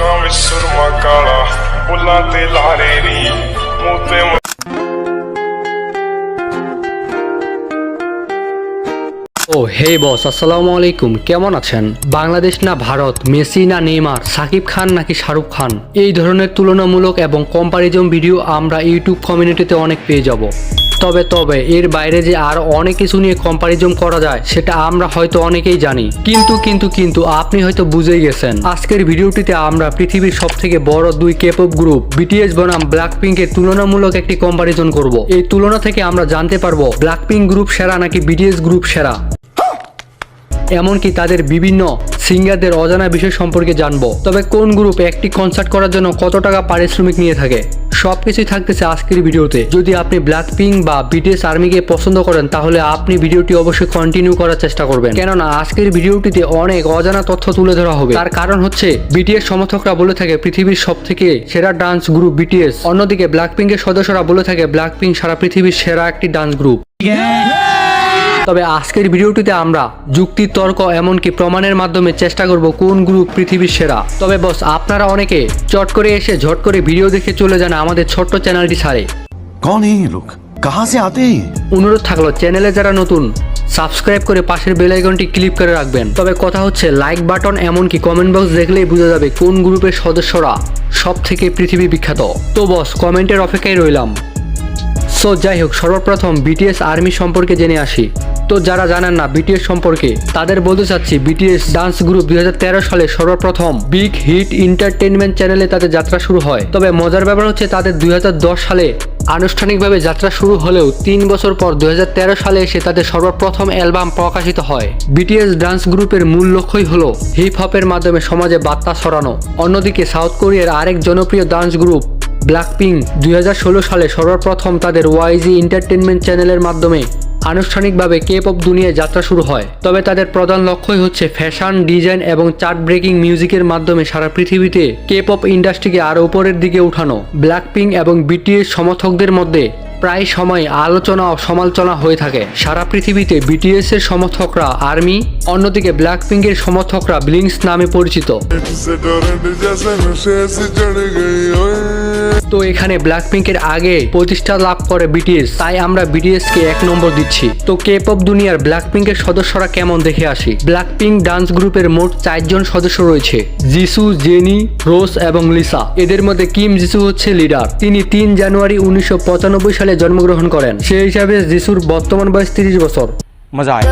ਅੱਖਾਂ ਵਿੱਚ ਸੁਰਮਾ ਕਾਲਾ ਬੁੱਲਾਂ ਤੇ ਲਾਰੇ ਨੀ ਮੂੰਹ ਤੇ ও হে বস, আসসালামু আলাইকুম। কেমন আছেন? বাংলাদেশ না ভারত, মেসি না নেইমার, সাকিব খান নাকি শাহরুখ খান, এই ধরনের তুলনামূলক এবং কম্পারিজন ভিডিও আমরা ইউটিউব কমিউনিটিতে অনেক পেয়ে যাব। তবে এর বাইরে যে আরো অনেক কিছু নিয়ে কম্পারিজন করা যায় সেটা আমরা হয়তো অনেকেই জানি, কিন্তু আপনি হয়তো বুঝেই গেছেন। আজকের ভিডিওটিতে আমরা পৃথিবীর সবথেকে বড় দুই কেপপ গ্রুপ বিটিএস বনাম ব্ল্যাকপিঙ্কের তুলনামূলক একটি কম্পারিজন করব। এই তুলনা থেকে আমরা জানতে পারবো ব্ল্যাকপিঙ্ক গ্রুপ সেরা নাকি বিটিএস গ্রুপ সেরা, এমনকি তাদের বিভিন্ন সিঙ্গারদের অজানা বিষয় সম্পর্কে জানবো। তবে কোন গ্রুপ একটি কনসার্ট করার জন্য কত টাকা পারিশ্রমিক নিয়ে থাকে সবকিছুই থাকতেছে আজকের ভিডিওতে। যদি আপনি ব্ল্যাকপিঙ্ক বা বিটিএস আর্মিকে পছন্দ করেন তাহলে আপনি ভিডিওটি অবশ্যই কন্টিনিউ করার চেষ্টা করবেন, কেননা আজকের ভিডিওটিতে অনেক অজানা তথ্য তুলে ধরা হবে। তার কারণ হচ্ছে বিটিএস সমর্থকরা বলে থাকে পৃথিবীর সবথেকে সেরা ডান্স গ্রুপ বিটিএস, অন্যদিকে ব্ল্যাকপিঙ্কের সদস্যরা বলে থাকে ব্ল্যাকপিঙ্ক সারা পৃথিবীর সেরা একটি ডান্স গ্রুপ। তবে আজকের ভিডিওটিতে আমরা যুক্তি, তর্ক এমনকি প্রমাণের মাধ্যমে চেষ্টা করব কোন গ্রুপ পৃথিবীর সেরা। তবে বস, আপনারা অনেকে চট করে এসে ঝট করে ভিডিও দেখে চলে যান আমাদের ছোট্ট চ্যানেলটি ছাড়ে। कौन है ये लोग, कहां से आते हैं? অনুরোধ থাকলো চ্যানেলে যারা নতুন সাবস্ক্রাইব করে পাশের বেল আইকনটি ক্লিক করে রাখবেন। তবে কথা হচ্ছে লাইক বাটন এমনকি কমেন্ট বক্স দেখলেই বোঝা যাবে কোন গ্রুপের সদস্যরা সব থেকে পৃথিবী বিখ্যাত। তো বস, কমেন্টের অপেক্ষায় রইলাম। সো যাই হোক, সর্বপ্রথম বিটিএস আর্মি সম্পর্কে জেনে আসি। তো যারা জানেন না বিটিএস সম্পর্কে তাদের বলতে চাচ্ছি, বিটিএস ডান্স গ্রুপ 2013 সালে সর্বপ্রথম বিগ হিট এন্টারটেইনমেন্ট চ্যানেলে তাদের যাত্রা শুরু হয়। তবে মজার ব্যাপার হচ্ছে তাদের 2010 সালে আনুষ্ঠানিকভাবে যাত্রা শুরু হলেও 3 বছর পর 2013 সালে এসে তাদের সর্বপ্রথম অ্যালবাম প্রকাশিত হয়। বিটিএস ডান্স গ্রুপের মূল লক্ষ্যই হলো হিপ হপের মাধ্যমে সমাজে বার্তা ছড়ানো। অন্যদিকে সাউথ কোরিয়ার আরেক জনপ্রিয় ডান্স গ্রুপ ব্ল্যাকপিঙ্ক 2016 সালে সর্বপ্রথম তাদের ওয়াইজি এন্টারটেইনমেন্ট চ্যানেলের মাধ্যমে আনুষ্ঠানিকভাবে কে-পপ দুনিয়ায় যাত্রা শুরু হয়। তবে তাদের প্রধান লক্ষ্যই হচ্ছে ফ্যাশন, ডিজাইন এবং চার্ট ব্রেকিং মিউজিকের মাধ্যমে সারা পৃথিবীতে কে-পপ ইন্ডাস্ট্রিকে আরও উপরের দিকে উঠানো। ব্ল্যাকপিঙ্ক এবং বিটিএস সমর্থকদের মধ্যে প্রায় সময় আলোচনা ও সমালোচনা হয়ে থাকে। সারা পৃথিবীতে বিটিএস এর সমর্থকরা আর্মি, অন্যদিকে ব্ল্যাকপিঙ্কের সমর্থকরা ব্লিংস নামে পরিচিত। তো এখানে ব্ল্যাকপিঙ্কের আগে প্রতিষ্ঠা লাভ করে বিটিএস, তাই আমরা বিটিএস কে 1 নম্বর দিচ্ছি। তো কে-পপ দুনিয়ার ব্ল্যাকপিঙ্কের সদস্যরা কেমন দেখে আসি। ব্ল্যাকপিঙ্ক ডান্স গ্রুপের মোট 4 জন সদস্য রয়েছে: জিসু, জেনি, রোজ এবং লিসা। এদের মধ্যে কিম জিসু হচ্ছে লিডার। তিনি 3 জানুয়ারি 1995 সালে জন্মগ্রহণ করেন। সেই হিসাবে জিসুর বর্তমান বয়স 30 বছর। मजा आया।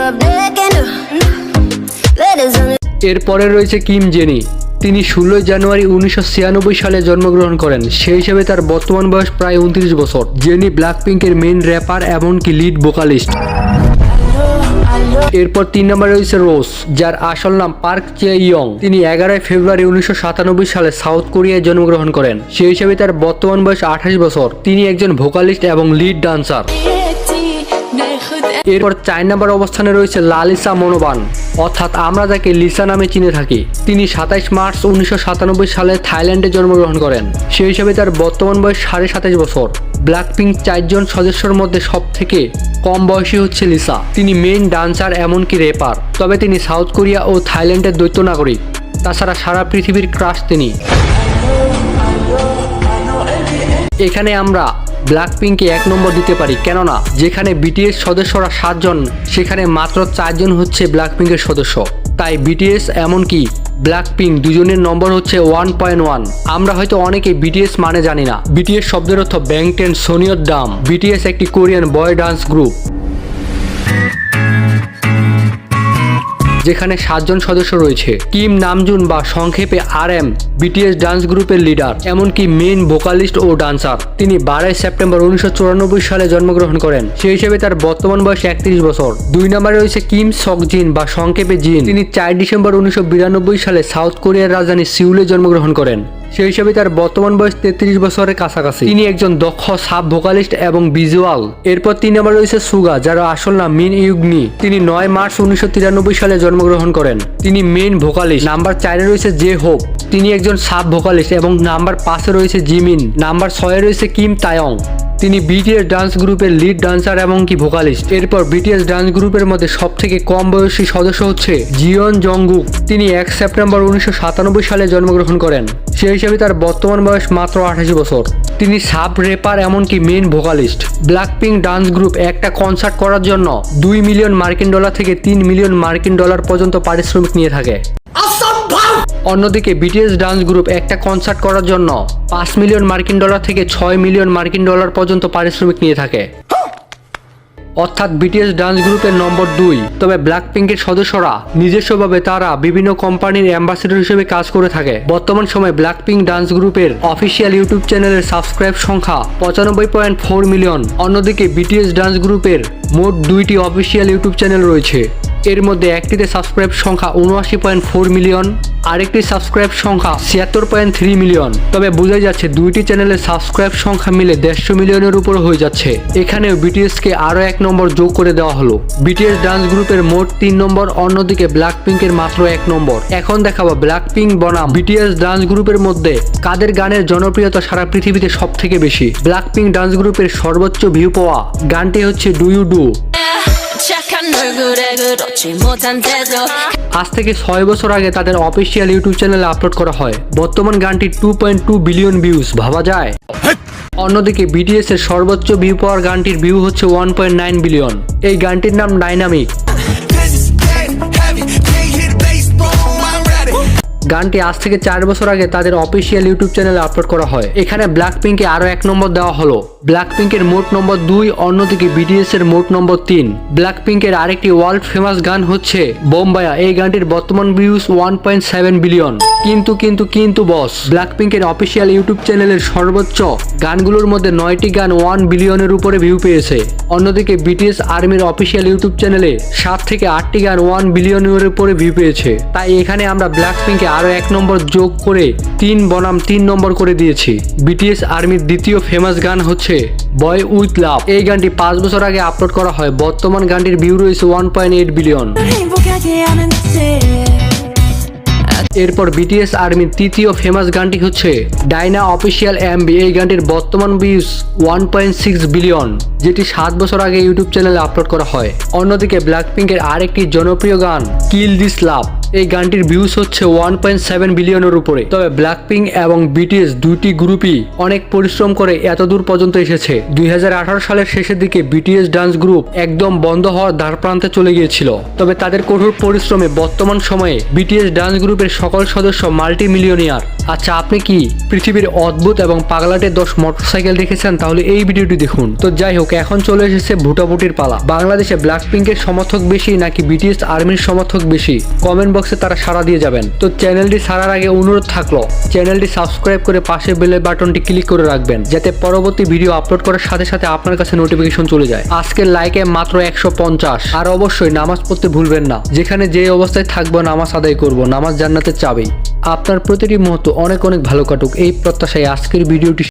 এরপরে রয়েছে কিম জেনি। তিনি 16 জানুয়ারি 1996 সালে জন্মগ্রহণ করেন। সেই হিসেবে তার বর্তমান বয়স প্রায় 29 বছর। জেনি ব্ল্যাকপিঙ্কের মেইন র্যাপার এমনকি লিড ভোকালিস্ট। এরপর 3 নম্বরে রয়েছে রোজ, যার আসল নাম পার্ক চে ইয়ং। তিনি 11 ফেব্রুয়ারি 1997 সালে সাউথ কোরিয়ায় জন্মগ্রহণ করেন। সেই হিসেবে তার বর্তমান বয়স 28 বছর। তিনি একজন ভোকালিস্ট এবং লিড ডান্সার। এরপর 4 নম্বর অবস্থানে রয়েছে লালিসা মনোবান, অর্থাৎ আমরা যাকে লিসা নামে চিনে থাকি। তিনি 27 মার্চ 1997 সালে থাইল্যান্ডে জন্মগ্রহণ করেন। সেই হিসাবে তার বর্তমান বয়স 27.5 বছর। ব্ল্যাকপিঙ্ক 4 জন সদস্যের মধ্যে সব থেকে কম বয়সী হচ্ছে লিসা। তিনি মেইন ডান্সার এমনকি র্যাপার। তবে তিনি সাউথ কোরিয়া ও থাইল্যান্ডের দ্বৈত নাগরিক। তাছাড়া সারা পৃথিবীর ক্রাশ তিনি। এখানে আমরা ব্ল্যাকপিঙ্ককে 1 নম্বর দিতে পারি, কেননা যেখানে বিটিএস সদস্যরা 7 জন সেখানে মাত্র 4 জন হচ্ছে ব্ল্যাকপিঙ্কের সদস্য। তাই বিটিএস এমনকি ব্ল্যাকপিঙ্ক দুজনের নম্বর হচ্ছে 1.1। আমরা হয়তো অনেকে বিটিএস মানে জানি না। বিটিএস শব্দের অর্থ ব্যাংটেন সোনিয়র ডাম। বিটিএস একটি কোরিয়ান বয় ডান্স গ্রুপ যেখানে 7 জন সদস্য রয়েছে। কিম নামজুন বা সংক্ষেপে RM বিটিএস ডান্স গ্রুপের লিডার, এমনকি মেইন ভোকালিস্ট ও ডান্সার। তিনি 12 সেপ্টেম্বর 1994 সালে জন্মগ্রহণ করেন। সেই হিসেবে তার বর্তমান বয়স 31 বছর। 2 নম্বরে রয়েছে কিম সকজিন বা সংক্ষেপে জিন। তিনি 4 ডিসেম্বর 1992 সালে সাউথ কোরিয়ার রাজধানী সিউলে জন্মগ্রহণ করেন। সেই হিসেবে তার বর্তমান বয়স 33 বছরের কাছাকাছি। তিনি একজন দক্ষ সাব ভোকালিস্ট এবং ভিজুয়াল। এরপর 3 নম্বরে রয়েছে সুগা, যার আসল নাম মিন ইউগনি। তিনি 9 মার্চ 1993 সালে জন্মগ্রহণ করেন। তিনি মেইন ভোকালিস্ট। নাম্বার 4-এ রয়েছে জে হোপ। তিনি একজন সাব ভোকালিস্ট এবং নাম্বার 5-এ রয়েছে জিমিন। নাম্বার 6-এ রয়েছে কিম তায়ং। তিনি বিটিএস ডান্স গ্রুপের লিড ডান্সার এবং কি ভোকালিস্ট। এরপর বিটিএস ডান্স গ্রুপের মধ্যে সব থেকে কম বয়সী সদস্য হচ্ছে জিয়ন জংগুক। তিনি 1 সেপ্টেম্বর 1997 সালে জন্মগ্রহণ করেন। সেই হিসাবে তার বর্তমান বয়স মাত্র 28 বছর। তিনি সাব রেপার এমনকি main vocalist. Blackpink dance group একটা কনসার্ট করার জন্য $2 মিলিয়ন থেকে $3 মিলিয়ন পর্যন্ত পারিশ্রমিক নিয়ে থাকে। অন্যদিকে বিটিএস ডান্স গ্রুপ একটা কনসার্ট করার জন্য $5 মিলিয়ন থেকে $6 মিলিয়ন পর্যন্ত পারিশ্রমিক নিয়ে থাকে। অর্থাৎ বিটিএস ডান্স গ্রুপের নম্বর 2। তবে ব্ল্যাকপিঙ্কের সদস্যরা নিজস্বভাবে তারা বিভিন্ন কোম্পানির অ্যাম্বাসেডর হিসেবে কাজ করে থাকে। বর্তমান সময়ে ব্ল্যাকপিঙ্ক ডান্স গ্রুপের অফিসিয়াল ইউটিউব চ্যানেলের সাবস্ক্রাইব সংখ্যা 95.4 মিলিয়ন। অন্যদিকে বিটিএস ডান্স গ্রুপের মোট 2টি অফিসিয়াল ইউটিউব চ্যানেল রয়েছে। এর মধ্যে একটিতে সাবস্ক্রাইব সংখ্যা 79.4 মিলিয়ন, আরেকটি সাবস্ক্রাইব সংখ্যা 76.3 মিলিয়ন। তবে বোঝাই যাচ্ছে 2টি চ্যানেলের সাবস্ক্রাইব সংখ্যা মিলে 150 মিলিয়নের উপরে হয়ে যাচ্ছে। এখানেও বিটিএস কে আরো 1 নম্বর যোগ করে দেওয়া হলো। বিটিএস ডান্স গ্রুপের মোট 3 নম্বর, অন্যদিকে ব্ল্যাকপিঙ্কের মাত্র 1 নম্বর। এখন দেখাবো ব্ল্যাকপিঙ্ক বনাম বিটিএস ডান্স গ্রুপের মধ্যে কাদের গানের জনপ্রিয়তা সারা পৃথিবীতে সব থেকে বেশি। ব্ল্যাকপিঙ্ক ডান্স গ্রুপের সর্বোচ্চ ভিউ পাওয়া গানটি হচ্ছে ডু ইউ ডু। আজ থেকে 6 বছর আগে তাদের অফিসিয়াল ইউটিউব চ্যানেলে আপলোড করা হয়। বর্তমান গানটি 2.2 বিলিয়ন ভিউজ, ভাবা যায়। অন্যদিকে বিটিএস এর সর্বোচ্চ ভিউ পাওয়ার গানটির ভিউ হচ্ছে 1.9 বিলিয়ন। এই গানটির নাম ডাইনামিক। গানটি আজ থেকে 4 বছর আগে তাদের অফিসিয়াল ইউটিউব চ্যানেলে আপলোড করা হয়। এখানে ব্ল্যাকপিঙ্কে আরো 1 নম্বর দেওয়া হলো। ব্ল্যাকপিঙ্কের মোট নম্বর 2, অন্যদিকে বিটিএস এর মোট নম্বর 3। ব্ল্যাকপিঙ্কের আরেকটি ওয়ার্ল্ড ফেমাস গান হচ্ছে বোম্বায়া। এই গানটির বর্তমান ভিউজ 1.7 বিলিয়ন। কিন্তু বস, ব্ল্যাকপিঙ্কের অফিসিয়াল ইউটিউব চ্যানেলের সর্বোচ্চ গানগুলোর মধ্যে 9টি গান 1 বিলিয়নের উপরে ভিউ পেয়েছে। অন্যদিকে বিটিএস আর্মির অফিসিয়াল ইউটিউব চ্যানেলে 7 থেকে 8টি গান 1 বিলিয়নের উপরে ভিউ পেয়েছে। তাই এখানে আমরা ব্ল্যাকপিঙ্কে আরো 1 নম্বর যোগ করে 3 বনাম 3 নম্বর করে দিয়েছি। বিটিএস আর্মির দ্বিতীয় ফেমাস গান হচ্ছে বয় উইথ লাভ। এই গানটি 5 বছর আগে আপলোড করা হয়। বর্তমান গানটির ভিউ রয়েছে 1.8 বিলিয়ন। এরপর বিটিএস আর্মির তৃতীয় ফেমাস গানটি হচ্ছে ডাইনা অফিসিয়াল এমবি। এই গানটির বর্তমান ভিউজ 1.6 বিলিয়ন, যেটি 7 বছর আগে ইউটিউব চ্যানেলে আপলোড করা হয়। অন্যদিকে ব্ল্যাকপিঙ্কের আরেকটি জনপ্রিয় গান কিল দিস লাভ। এই গানটির ভিউজ হচ্ছে 1.7 বিলিয়নের উপরে। তবে ব্ল্যাকপিঙ্ক এবং বিটিএস দুটি গ্রুপই অনেক পরিশ্রম করে এতদূর পর্যন্ত এসেছে। 2018 সালের শেষের দিকে বিটিএস ডান্স গ্রুপ একদম বন্ধ হওয়ার দ্বারপ্রান্তে চলে গিয়েছিল। তবে তাদের কঠোর পরিশ্রমে বর্তমান সময়ে বিটিএস ডান্স গ্রুপের সকল সদস্য মাল্টি মিলিয়নিয়ার। আচ্ছা, আপনি কি পৃথিবীর অদ্ভুত এবং পাগলাটে 10 মোটরসাইকেল দেখেছেন? তাহলে এই ভিডিওটি দেখুন। তো যাই হোক, এখন চলে এসেছে ভুটাভুটির পালা। বাংলাদেশে ব্ল্যাকপিঙ্কের সমর্থক বেশি নাকি বিটিএস আর্মির সমর্থক বেশি? কমেন্ট বক্সে তারা সাড়া দিয়ে যাবেন। তো চ্যানেলটি ছাড়ার আগে অনুরোধ থাকলো চ্যানেলটি সাবস্ক্রাইব করে পাশে বেলের বাটনটি ক্লিক করে রাখবেন, যাতে পরবর্তী ভিডিও আপলোড করার সাথে সাথে আপনার কাছে নোটিফিকেশন চলে যায়। আজকের লাইকে মাত্র 150। আর অবশ্যই নামাজ পড়তে ভুলবেন না। যেখানে যে অবস্থায় থাকবো নামাজ আদায় করব। নামাজ জান্নাতের চাবি। আপনার প্রতিটি মুহূর্ত অনেক ভালো কাটুক এই প্রত্যাশায় আজকের ভিডিওটি